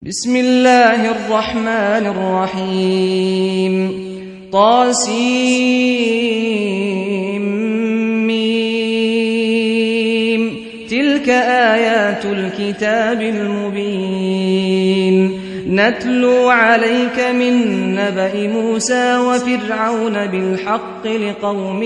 بسم الله الرحمن الرحيم طاسيم تلك آيات الكتاب المبين نتلو عليك من نبأ موسى وفرعون بالحق لقوم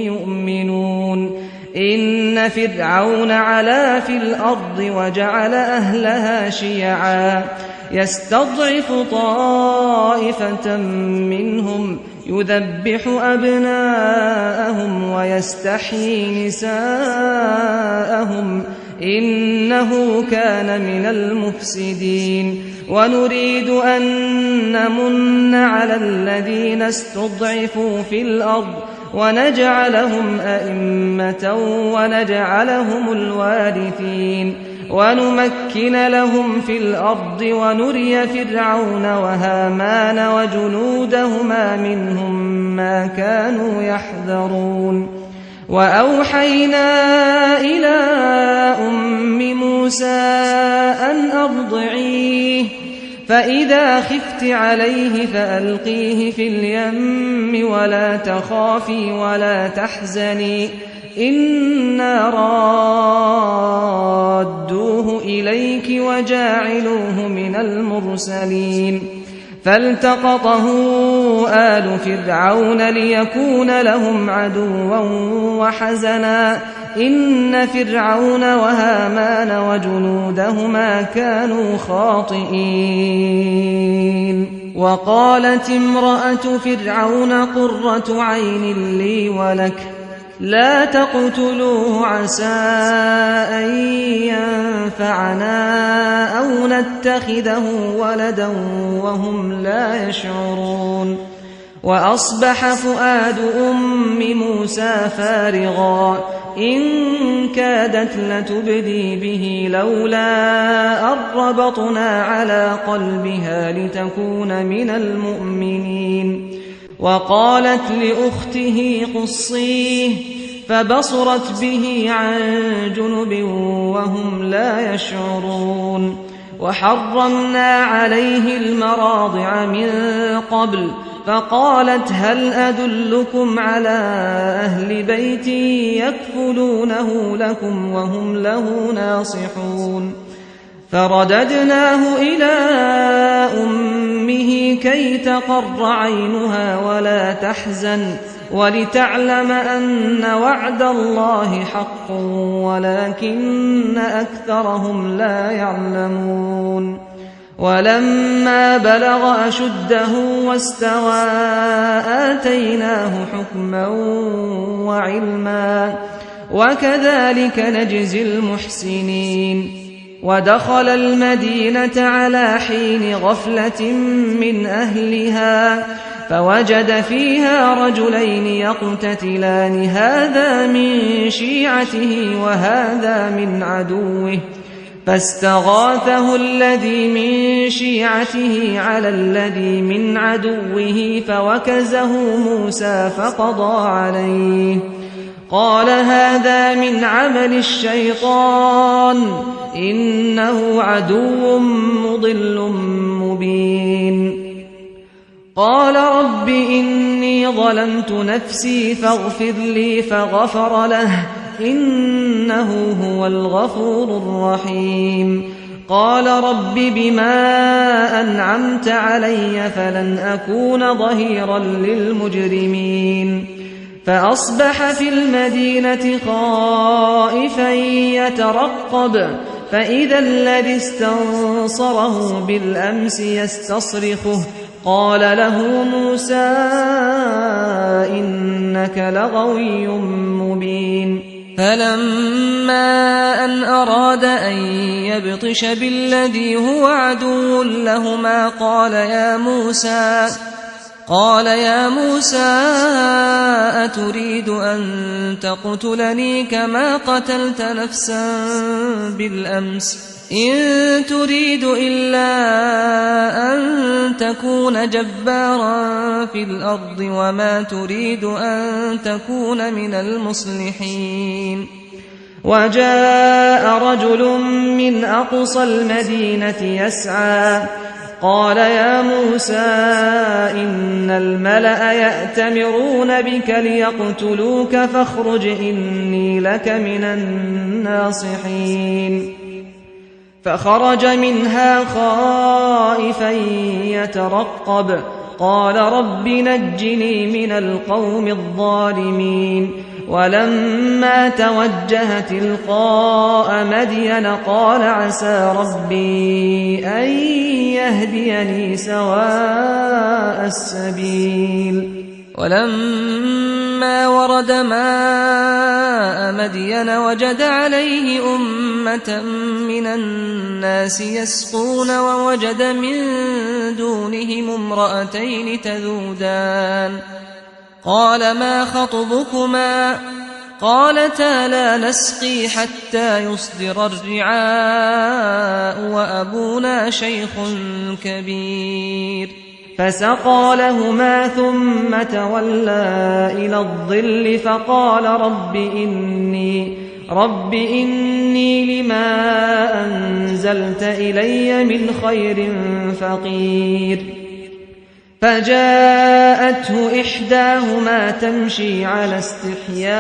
يؤمنون إن فرعون علا في الأرض وجعل أهلها شيعا يستضعف طائفة منهم يذبح أبناءهم ويستحيي نساءهم إنه كان من المفسدين ونريد أن نمن على الذين استضعفوا في الأرض ونجعلهم أئمة ونجعلهم الوارثين ونمكن لهم في الأرض ونري فرعون وهامان وجنودهما منهم ما كانوا يحذرون وأوحينا إلى أم موسى أن أرضعيه فإذا خفت عليه فألقيه في اليم ولا تخافي ولا تحزني إنا رادوه إليك وجاعلوه من المرسلين فالتقطه آل فرعون ليكون لهم عدوا وحزنا إن فرعون وهامان وجنودهما كانوا خاطئين وقالت امرأة فرعون قرة عين لي ولك لا تقتلوه عسى أن ينفعنا أو نتخذه ولدا وهم لا يشعرون وأصبح فؤاد أم موسى فارغا إن كادت لتبدي به لولا أن ربطنا على قلبها لتكون من المؤمنين وقالت لأخته قصيه فبصرت به عن جنب وهم لا يشعرون وحرمنا عليه المراضع من قبل فقالت هل أدلكم على أهل بيت يكفلونه لكم وهم له ناصحون فرددناه إلى أمه كي تقر عينها ولا تحزن ولتعلم أن وعد الله حق ولكن أكثرهم لا يعلمون ولما بلغ أشده واستوى آتيناه حكما وعلما وكذلك نجزي المحسنين ودخل المدينة على حين غفلة من أهلها فوجد فيها رجلين يقتتلان هذا من شيعته وهذا من عدوه فاستغاثه الذي من شيعته على الذي من عدوه فوكزه موسى فقضى عليه قال هذا من عمل الشيطان إنه عدو مضل مبين قال رب إني ظلمت نفسي فاغفر لي فغفر له إنه هو الغفور الرحيم قال رب بما أنعمت علي فلن أكون ظهيرا للمجرمين فأصبح في المدينة خائفا يترقب فإذا الذي استنصره بالأمس يستصرخه قال له موسى إنك لغوي مبين فلما أن أراد أن يبطش بالذي هو عدو لهما قال يا موسى أتريد أن تقتلني كما قتلت نفسا بالأمس إن تريد إلا أن تكون جبارا في الأرض وما تريد أن تكون من المصلحين وجاء رجل من أقصى المدينة يسعى قال يا موسى إن الملأ يأتمرون بك ليقتلوك فاخرج إني لك من الناصحين فخرج منها خائفا يترقب قال رب نجني من القوم الظالمين ولما توجه تلقاء مدين قال عسى ربي أن يهديني سواء السبيل ولما ورد ماء مدين وجد عليه أمة من الناس يسقون ووجد من دونهم امرأتين تذودان قال ما خطبكما قالتا لا نسقي حتى يصدر الرعاء وأبونا شيخ كبير فسقى لهما ثم تولى إلى الظل فقال رب إني لما أنزلت إلي من خير فقير فجاءته إحداهما تمشي على استحياء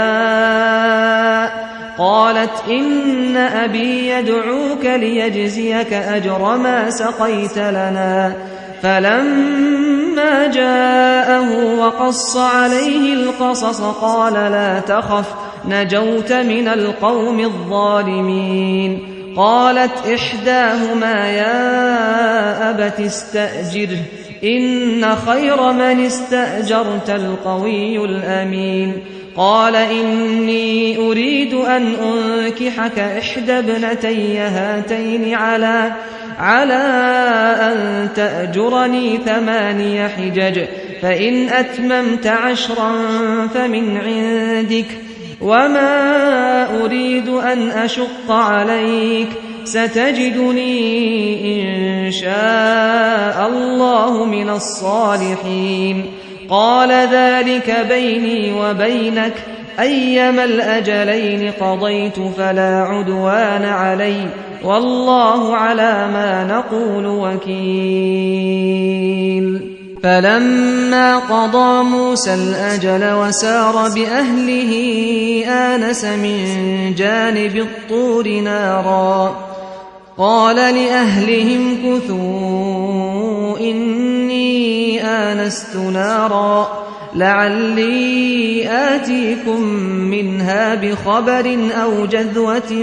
قالت إن أبي يدعوك ليجزيك أجر ما سقيت لنا فلما جاءه وقص عليه القصص قال لا تخف نجوت من القوم الظالمين قالت إحداهما يا أبت استأجره إن خير من استأجرت القوي الأمين قال إني أريد أن أنكحك إحدى ابنتي هاتين على أن تأجرني 8 حجج فإن أتممت 10 فمن عندك وما أريد أن أشق عليك ستجدني إن شاء الله من الصالحين قال ذلك بيني وبينك أيما الأجلين قضيت فلا عدوان علي والله على ما نقول وكيل فلما قضى موسى الأجل وسار بأهله آنس من جانب الطور نارا قال لأهلهم كثوا إني آنست نارا لعلي آتيكم منها بخبر أو جذوة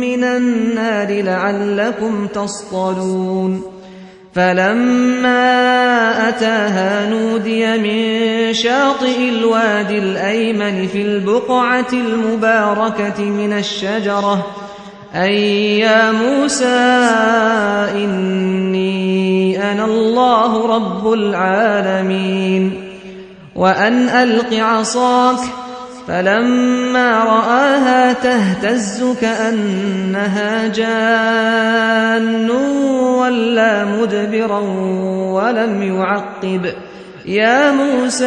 من النار لعلكم تصطلون فلما أتاها نودي من شاطئ الوادي الأيمن في البقعة المباركة من الشجرة أي يا موسى إني أنا الله رب العالمين وأن ألق عصاك فلما رآها تهتز كأنها جان ولا مدبرا ولم يعقب يا موسى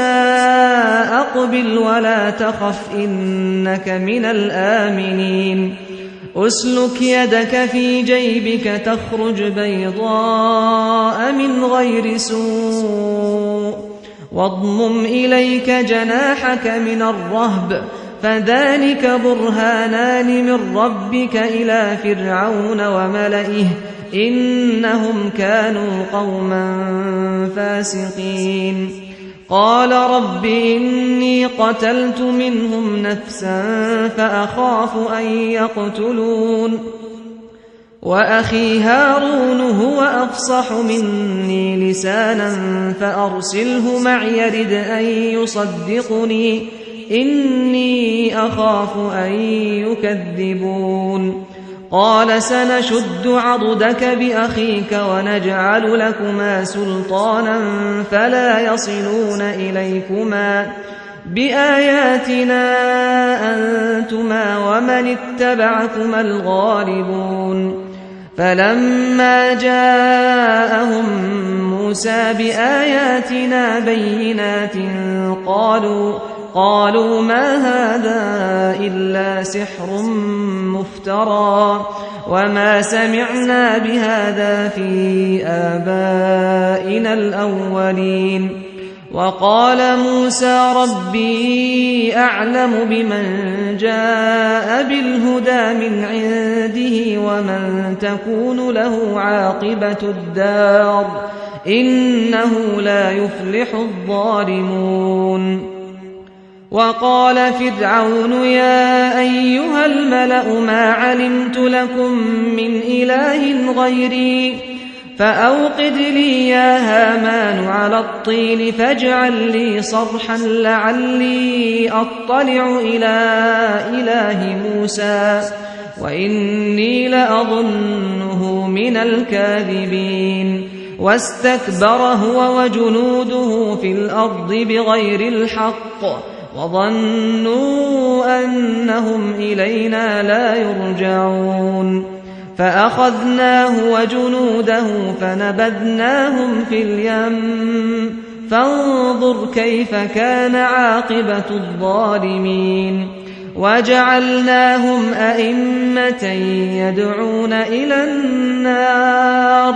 أقبل ولا تخف إنك من الآمنين أسلك يدك في جيبك تخرج بيضاء من غير سوء واضمم إليك جناحك من الرهب فذلك برهانان من ربك إلى فرعون وملئه إنهم كانوا قوما فاسقين قال رب إني قتلت منهم نفسا فأخاف أن يقتلون وأخي هارون هو أفصح مني لسانا فأرسله معي يرد أن يصدقني إني أخاف أن يكذبون قال سنشد عضدك بأخيك ونجعل لكما سلطانا فلا يصلون إليكما بآياتنا أنتما ومن اتبعكما الغالبون فلما جاءهم موسى بآياتنا بينات قالوا ما هذا إلا سحر مفترى وما سمعنا بهذا في آبائنا الأولين. وقال موسى ربي أعلم بمن جاء بالهدى من عنده ومن تكون له عاقبة الدار إنه لا يفلح الظالمون. وقال فرعون يا أيها الملأ ما علمت لكم من إله غيري فأوقد لي يا هامان على الطين فاجعل لي صرحا لعلي أطلع إلى إله موسى وإني لأظنه من الكاذبين. واستكبر هو وجنوده في الأرض بغير الحق وظنوا أنهم إلينا لا يرجعون. فأخذناه وجنوده فنبذناهم في اليم فانظر كيف كان عاقبة الظالمين. وجعلناهم أئمة يدعون إلى النار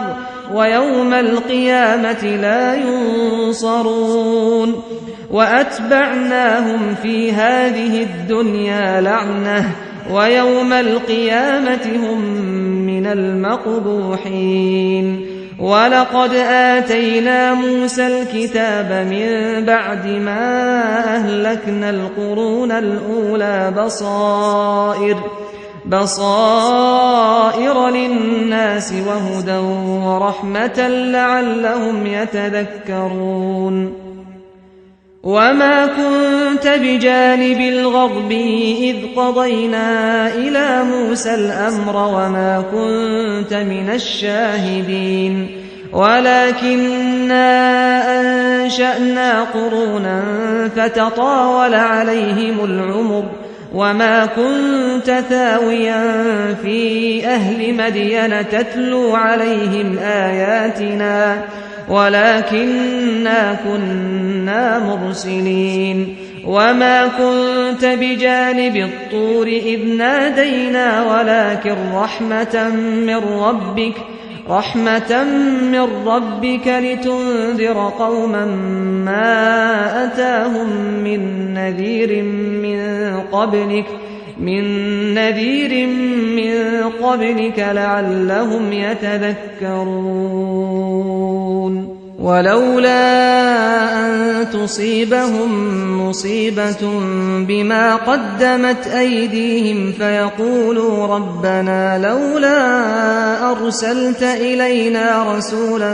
ويوم القيامة لا ينصرون. وأتبعناهم في هذه الدنيا لعنة ويوم القيامة هم من المقبوحين. ولقد آتينا موسى الكتاب من بعد ما أهلكنا القرون الأولى بصائر للناس وهدى ورحمة لعلهم يتذكرون. وما كنت بجانب الغرب إذ قضينا إلى موسى الأمر وما كنت من الشاهدين ولكننا أنشأنا قرونا فتطاول عليهم العمر وما كنت ثاويا في أهل مدين تتلو عليهم آياتنا ولكننا كنا مرسلين. وما كنت بجانب الطور إذ نادينا ولكن رحمة من ربك لتنذر قوما ما أتاهم من نذير من قبلك لعلهم يتذكرون. ولولا أن تصيبهم مصيبة بما قدمت أيديهم فيقولوا ربنا لولا أرسلت إلينا رسولا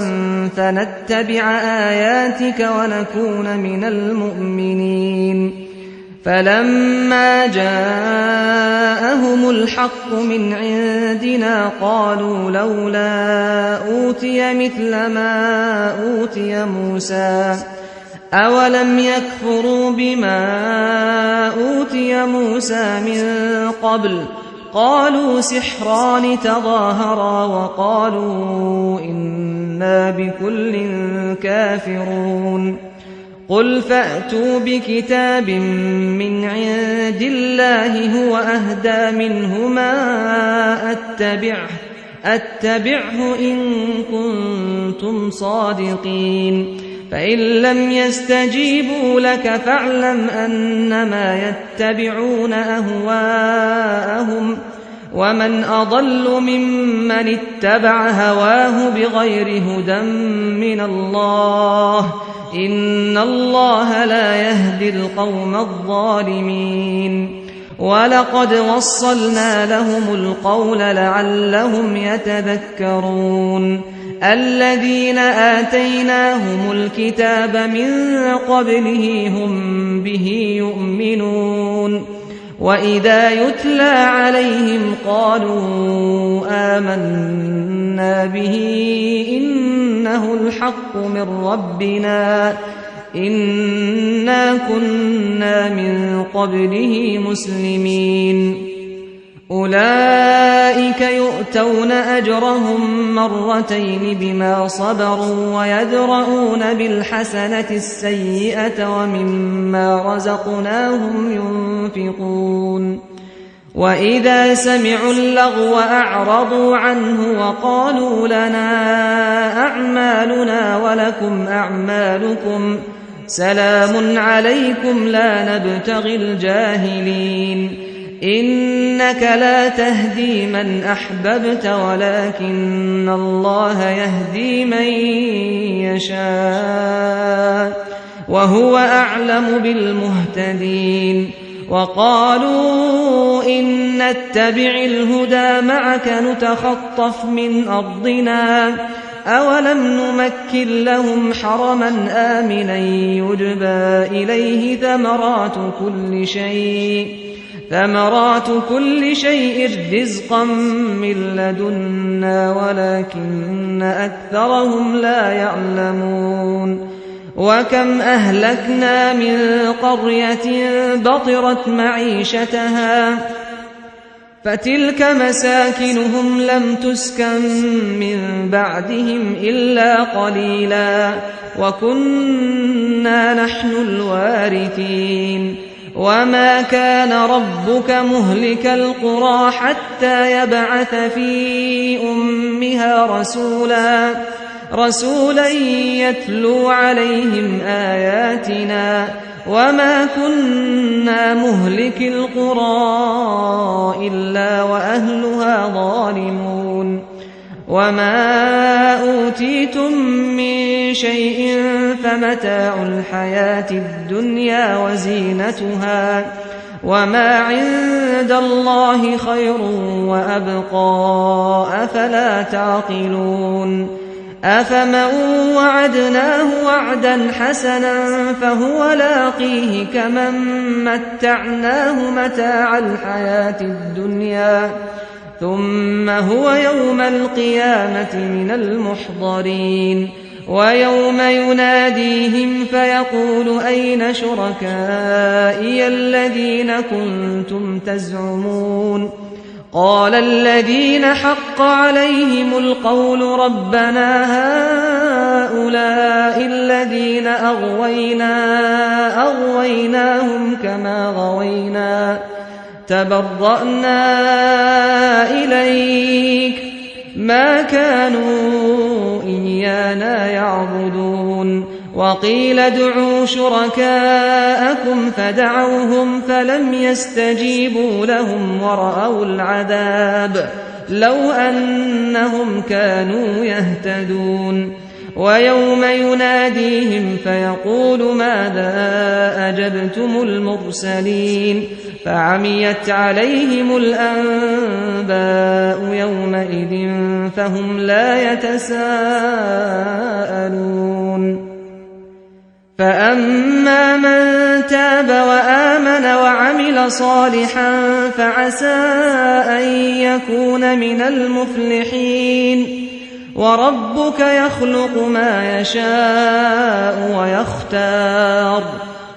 فنتبع آياتك ونكون من المؤمنين. فلما جاءهم الحق من عندنا قالوا لولا أوتي مثل ما أوتي موسى أولم يكفروا بما أوتي موسى من قبل قالوا سحران تظاهرا وقالوا إنا بكل كافرون. قل فأتوا بكتاب من عند الله هو أهدى منهما أتبعه إن كنتم صادقين. فإن لم يستجيبوا لك فاعلم أنما يتبعون أهواءهم ومن أضل ممن اتبع هواه بغير هدى من الله إن الله لا يهدي القوم الظالمين. ولقد وصلنا لهم القول لعلهم يتذكرون. الذين آتيناهم الكتاب من قبله هم به يؤمنون وإذا يتلى عليهم قالوا آمنا به إنه الحق من ربنا إنا كنا من قبله مسلمين. أولئك يؤتون أجرهم مرتين بما صبروا ويدرؤون بالحسنة السيئة ومما رزقناهم ينفقون. وإذا سمعوا اللغو أعرضوا عنه وقالوا لنا أعمالنا ولكم أعمالكم سلام عليكم لا نبتغي الجاهلين إنك لا تهدي من أحببت ولكن الله يهدي من يشاء وهو أعلم بالمهتدين وقالوا إن نتبع الهدى معك نتخطف من أرضنا أولم نمكن لهم حرما آمنا يجبى إليه ثمرات كل شيء رزقا من لدنا ولكن أكثرهم لا يعلمون وكم أهلكنا من قرية بطرت معيشتها فتلك مساكنهم لم تسكن من بعدهم إلا قليلا وكنا نحن الوارثين وما كان ربك مهلك القرى حتى يبعث في أمها رسولا يتلو عليهم آياتنا وما كنا مهلك القرى إلا وأهلها ظالمون وما أوتيتم من شيء فمتاع الحياة الدنيا وزينتها وما عند الله خير وأبقى أفلا تعقلون أفمن وعدناه وعدا حسنا فهو لاقيه كمن متعناه متاع الحياة الدنيا ثم هو يوم القيامة من المحضرين ويوم يناديهم فيقول أين شركائي الذين كنتم تزعمون قال الذين حق عليهم القول ربنا هؤلاء الذين أغويناهم كما غوينا تبرأنا إليك ما كانوا إيانا يعبدون وقيل ادعوا شركاءكم فدعوهم فلم يستجيبوا لهم ورأوا العذاب لو أنهم كانوا يهتدون ويوم يناديهم فيقول ماذا أجبتم المرسلين فعميت عليهم الأنباء يومئذ فهم لا يتساءلون فأما من تاب وآمن وعمل صالحا فعسى أن يكون من المفلحين وربك يخلق ما يشاء ويختار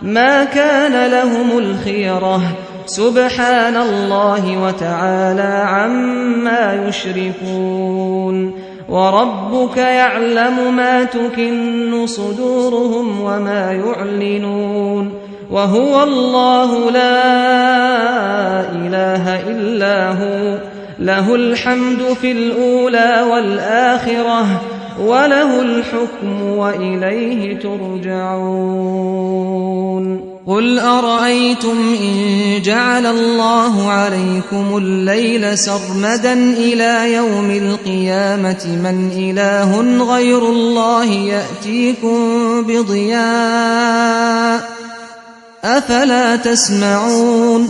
ما كان لهم الخيرة سبحان الله وتعالى عما يشركون وربك يعلم ما تكن صدورهم وما يعلنون وهو الله لا إله إلا هو له الحمد في الأولى والآخرة وله الحكم وإليه ترجعون قل أرأيتم إن جعل الله عليكم الليل سرمدا إلى يوم القيامة من إله غير الله يأتيكم بضياء أفلا تسمعون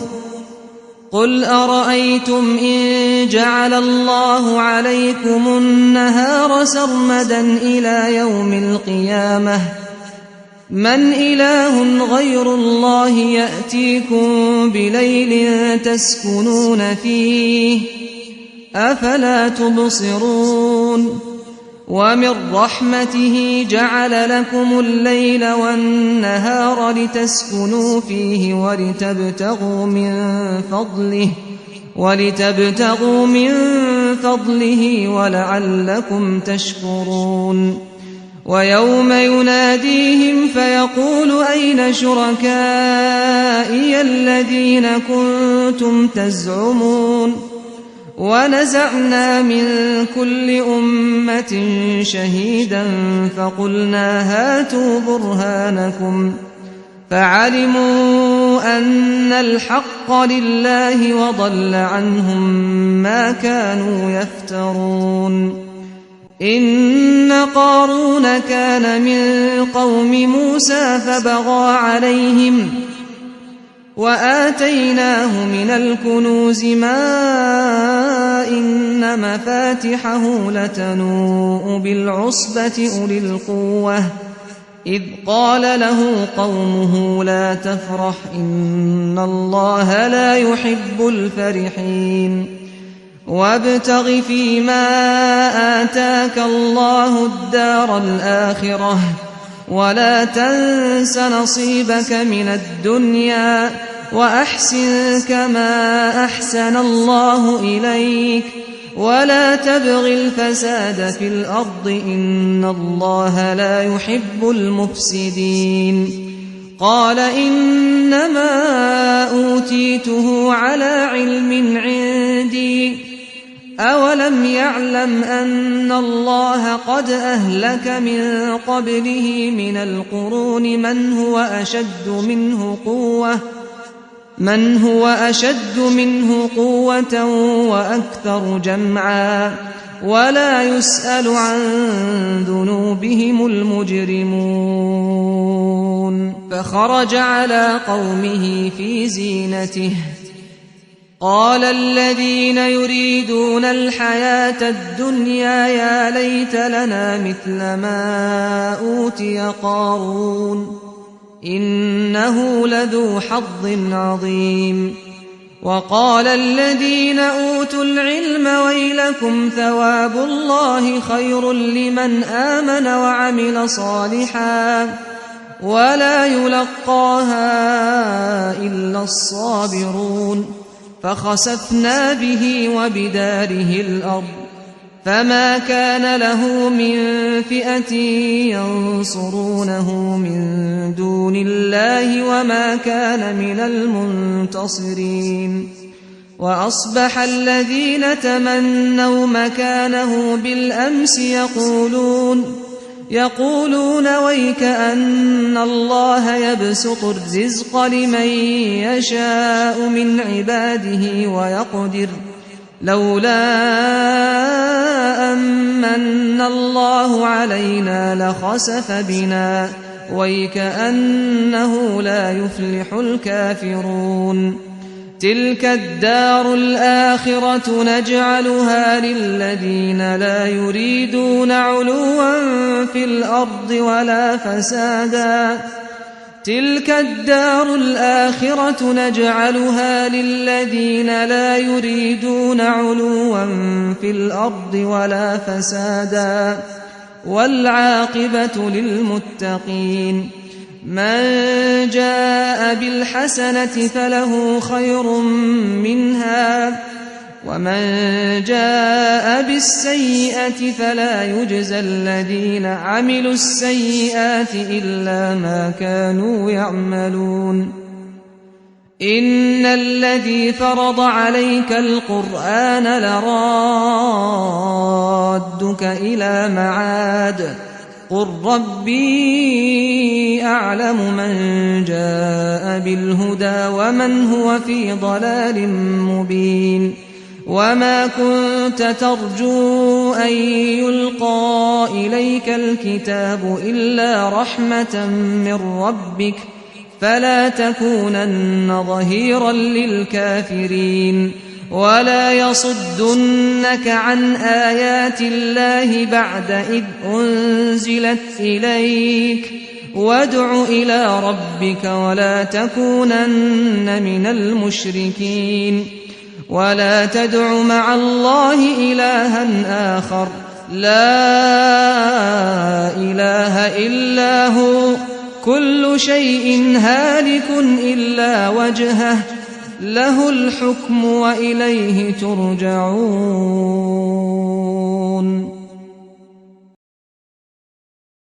قل أرأيتم إن جعل الله عليكم النهار سرمدا إلى يوم القيامة من إله غير الله يأتيكم بليل تسكنون فيه أفلا تبصرون ومن رحمته جعل لكم الليل والنهار لتسكنوا فيه ولتبتغوا من فضله ولعلكم تشكرون ويوم يناديهم فيقول أين شركائي الذين كنتم تزعمون ونزعنا من كل أمة شهيدا فقلنا هاتوا برهانكم فعلموا أن الحق لله وضل عنهم ما كانوا يفترون إن قارون كان من قوم موسى فبغى عليهم وآتيناه من الكنوز ما إن مفاتحه لتنوء بالعصبة أولي القوة إذ قال له قومه لا تفرح إن الله لا يحب الفرحين وابتغ فيما آتاك الله الدار الآخرة ولا تنس نصيبك من الدنيا وأحسن كما أحسن الله إليك ولا تبغ الفساد في الأرض إن الله لا يحب المفسدين قال إنما أوتيته على علم عندي أولم يعلم أن الله قد أهلك من قبله من القرون من هو أشد منه قوة وأكثر جمعا ولا يسأل عن ذنوبهم المجرمون فخرج على قومه في زينته قال الذين يريدون الحياة الدنيا يا ليت لنا مثل ما أوتي قارون إنه لذو حظ عظيم وقال الذين أوتوا العلم ويلكم ثواب الله خير لمن آمن وعمل صالحا ولا يلقاها إلا الصابرون فخسفنا به وبداره الأرض فما كان له من فئة ينصرونه من دون الله وما كان من المنتصرين وأصبح الذين تمنوا مكانه بالأمس يقولون ويك أن الله يبسط الرزق لمن يشاء من عباده ويقدر لولا أمن الله علينا لخسف بنا ويك أنه لا يفلح الكافرون تلك الدار الآخرة نجعلها للذين لا يريدون علوا في الأرض ولا فسادا تلك الدار الآخرة نجعلها للذين لا يريدون علوا في الأرض ولا فسادا والعاقبة للمتقين من جاء بالحسنة فله خير منها ومن جاء بالسيئة فلا يجزى الذين عملوا السيئات إلا ما كانوا يعملون إن الذي فرض عليك القرآن لرادك إلى معاد قل ربي أعلم من جاء بالهدى ومن هو في ضلال مبين وما كنت ترجو أن يلقى إليك الكتاب إلا رحمة من ربك فلا تكونن ظهيرا للكافرين ولا يصدنك عن آيات الله بعد إذ أنزلت إليك وادع إلى ربك ولا تكونن من المشركين ولا تدع مع الله إلها آخر لا إله إلا هو كل شيء هالك إلا وجهه له الحكم وإليه ترجعون